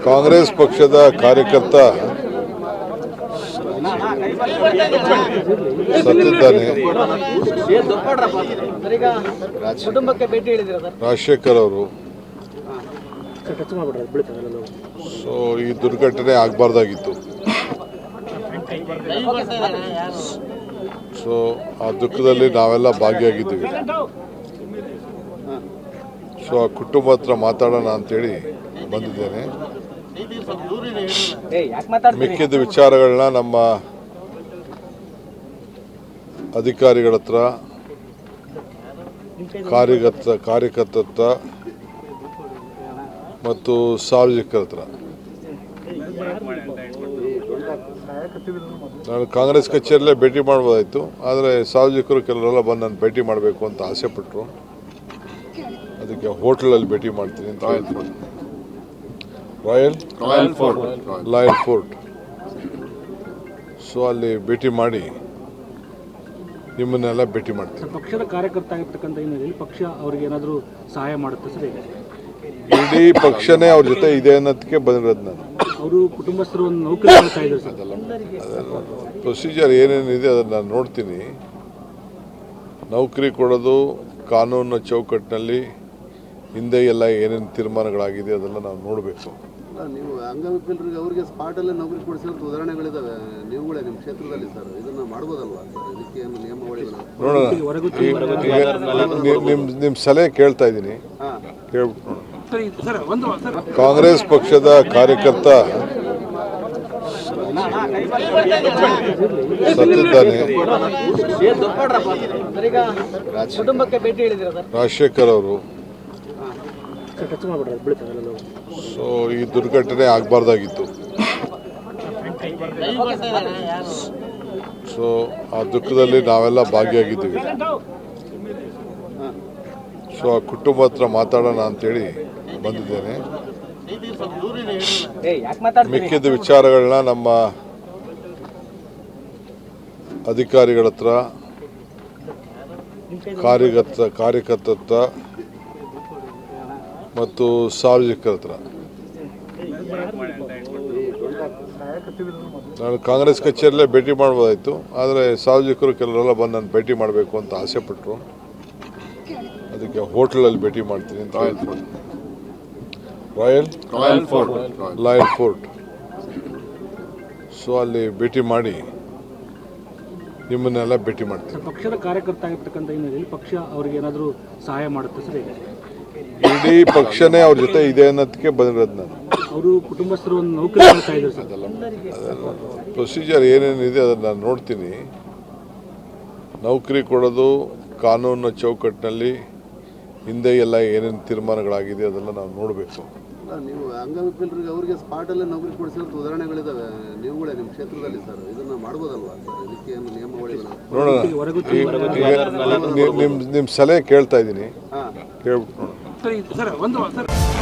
ಕಾಂಗ್ರೆಸ್ ಪಕ್ಷದ ಕಾರ್ಯಕರ್ತ ಸತ್ತಿದ್ದಾನೆ. ರಾಜಶೇಖರ್ ಅವರು. ಸೊ ಈ ದುರ್ಘಟನೆ ಆಗಬಾರ್ದಾಗಿತ್ತು. ಸೊ ಆ ದುಃಖದಲ್ಲಿ ನಾವೆಲ್ಲ ಭಾಗಿಯಾಗಿದ್ದೀವಿ. ಸೊ ಆ ಕುಟುಂಬ ಹತ್ರ ಮಾತಾಡೋಣ ಅಂತೇಳಿ ಬಂದಿದ್ದೇನೆ. ಮಿಕ್ಕಿದ ವಿಚಾರಗಳನ್ನ ನಮ್ಮ ಅಧಿಕಾರಿಗಳ ಹತ್ರ, ಕಾರ್ಯಕರ್ತರ ಹತ್ರ ಮತ್ತು ಸಾರ್ವಜನಿಕರ ಹತ್ರ. ನಾನು ಕಾಂಗ್ರೆಸ್ ಕಚೇರಿಯಲ್ಲೇ ಭೇಟಿ ಮಾಡ್ಬೋದಾಯಿತು, ಆದರೆ ಸಾರ್ವಜನಿಕರು ಕೆಲವರೆಲ್ಲ ಬಂದು ನಾನು ಭೇಟಿ ಮಾಡಬೇಕು ಅಂತ ಆಸೆ ಪಟ್ಟರು. ಅದಕ್ಕೆ ಹೋಟೆಲಲ್ಲಿ ಭೇಟಿ ಮಾಡ್ತೀನಿ ಅಂತ ಹೇಳ್ತೀನಿ. Royal fort. ಸೊ ಅಲ್ಲಿ ಭೇಟಿ ಮಾಡಿ ನಿಮ್ಮನ್ನೆಲ್ಲ ಭೇಟಿ ಮಾಡ್ತೀನಿ. ಪಕ್ಷದ ಕಾರ್ಯಕರ್ತ ಆಗಿರ್ತಕ್ಕಂಥ ಪಕ್ಷ ಅವ್ರಿಗೆ ಏನಾದರೂ ಸಹಾಯ ಮಾಡುತ್ತೆ ಸರ್? ಇಡೀ ಪಕ್ಷನೇ ಅವ್ರ ಜೊತೆ ಇದೆ ಅನ್ನೋದಕ್ಕೆ ಬಂದಿರೋದು ನಾನು. ಅವರು ಕುಟುಂಬಸ್ಥರು ಒಂದು ನೌಕರಿ ಮಾಡ್ತಾ ಇದ್ದಾರೆ ಸರ್. ಅದೆಲ್ಲ ಪ್ರೊಸೀಜರ್ ಏನೇನಿದೆ ಅದನ್ನು ನಾನು ನೋಡ್ತೀನಿ. ನೌಕರಿ ಕೊಡೋದು ಕಾನೂನಿನ ಚೌಕಟ್ಟಿನಲ್ಲಿ ಹಿಂದೆ ಎಲ್ಲ ಏನೇನು ತೀರ್ಮಾನಗಳಾಗಿದೆ ಅದೆಲ್ಲ ನಾವು ನೋಡಬೇಕು. ನೀವು ಅಂಗವಿಕಲರಿಗೆ ಅವರಿಗೆ ಸ್ಪಾಟಲ್ಲೇ ನೌಕರಿ ಕೊಡಿಸಿರೋ ಉದಾಹರಣೆಗಳಿದ್ದಾವೆ ನೀವುಗಳೇ ನಿಮ್ಮ ಕ್ಷೇತ್ರದಲ್ಲಿ ಸರ್. ಇದನ್ನು ಮಾಡ್ಬೋದಲ್ವಾ ಸರ್? ಇದಕ್ಕೆ ಏನು ನಿಯಮಾವಳಿಗಳು ನೋಡೋಣ. ನಿಮ್ಮ ಸಲಹೆ ಕೇಳ್ತಾ ಇದ್ದೀನಿ, ಕೇಳ್ಬಿಟ್ಟು ನೋಡೋಣ. ಕಾಂಗ್ರೆಸ್ ಪಕ್ಷದ ಕಾರ್ಯಕರ್ತ ಸತ್ತಿದ್ದಾನೆ. ರಾಜಶೇಖರ್ ಅವರು. ಸೊ ಈ ದುರ್ಘಟನೆ ಆಗಬಾರ್ದಾಗಿತ್ತು. ಸೊ ಆ ದುಃಖದಲ್ಲಿ ನಾವೆಲ್ಲ ಭಾಗಿಯಾಗಿದ್ದೀವಿ. ಸೊ ಆ ಕುಟುಂಬ ಹತ್ರ ಮಾತಾಡೋಣ ಅಂತೇಳಿ ಬಂದಿದ್ದೇನೆ. ಮಿಕ್ಕಿದ ವಿಚಾರಗಳನ್ನ ನಮ್ಮ ಅಧಿಕಾರಿಗಳ ಹತ್ರ, ಕಾರ್ಯಕರ್ತರ ಹತ್ರ ಮತ್ತು ಸಾರ್ವಜನಿಕರ ಹತ್ರ. ನಾನು ಕಾಂಗ್ರೆಸ್ ಕಚೇರಿಯಲ್ಲೇ ಭೇಟಿ ಮಾಡ್ಬೋದಾಯಿತು, ಆದರೆ ಸಾರ್ವಜನಿಕರು ಕೆಲವರೆಲ್ಲ ಬಂದು ನಾನು ಭೇಟಿ ಮಾಡಬೇಕು ಅಂತ ಆಸೆ ಪಟ್ಟರು. ಅದಕ್ಕೆ ಹೋಟೆಲಲ್ಲಿ ಭೇಟಿ ಮಾಡ್ತೀನಿ ಅಂತ ಹೇಳ್ತೀನಿ. Royal fort. ಸೊ ಅಲ್ಲಿ ಭೇಟಿ ಮಾಡಿ ನಿಮ್ಮನ್ನೆಲ್ಲ ಭೇಟಿ ಮಾಡ್ತೀನಿ. ಪಕ್ಷದ ಕಾರ್ಯಕರ್ತ ಆಗಿರ್ತಕ್ಕಂಥ ಪಕ್ಷ ಅವ್ರಿಗೆ ಏನಾದರೂ ಸಹಾಯ ಮಾಡುತ್ತೆ ಸರ್? ಇಡೀ ಪಕ್ಷನೇ ಅವ್ರ ಜೊತೆ ಇದೆ ಅನ್ನೋದಕ್ಕೆ ಬಂದಿರೋದು ನಾನು. ಅವರು ಕುಟುಂಬಸ್ಥರು ಒಂದು ನೌಕರಿ ಮಾಡ್ತಾ ಇದ್ದಾರೆ ಸರ್. ಅದೆಲ್ಲ ಪ್ರೊಸೀಜರ್ ಏನೇನಿದೆ ಅದನ್ನು ನಾನು ನೋಡ್ತೀನಿ. ನೌಕರಿ ಕೊಡೋದು ಕಾನೂನಿನ ಚೌಕಟ್ಟಿನಲ್ಲಿ ಹಿಂದೆ ಎಲ್ಲ ಏನೇನು ತೀರ್ಮಾನಗಳಾಗಿದೆ ಅದೆಲ್ಲ ನಾವು ನೋಡಬೇಕು. ನೀವು ಅಂಗವಿಕಲರಿಗೆ ಅವರಿಗೆ ಸ್ಪಾಟಲ್ಲೇ ನೌಕರಿ ಕೊಡಿಸಿರೋ ಉದಾಹರಣೆಗಳಿದ್ದಾವೆ ನೀವುಗಳೇ ನಿಮ್ಮ ಕ್ಷೇತ್ರದಲ್ಲಿ ಸರ್. ಇದನ್ನು ಮಾಡ್ಬೋದಲ್ವಾ ಸರ್? ಇದಕ್ಕೆ ಏನು ನಿಯಮಾವಳಿಗಳು ನೋಡೋಣ. ನಿಮ್ಮ ಸಲಹೆ ಕೇಳ್ತಾ ಇದ್ದೀನಿ, ಕೇಳ್ಬಿಟ್ಟು ನೋಡೋಣ.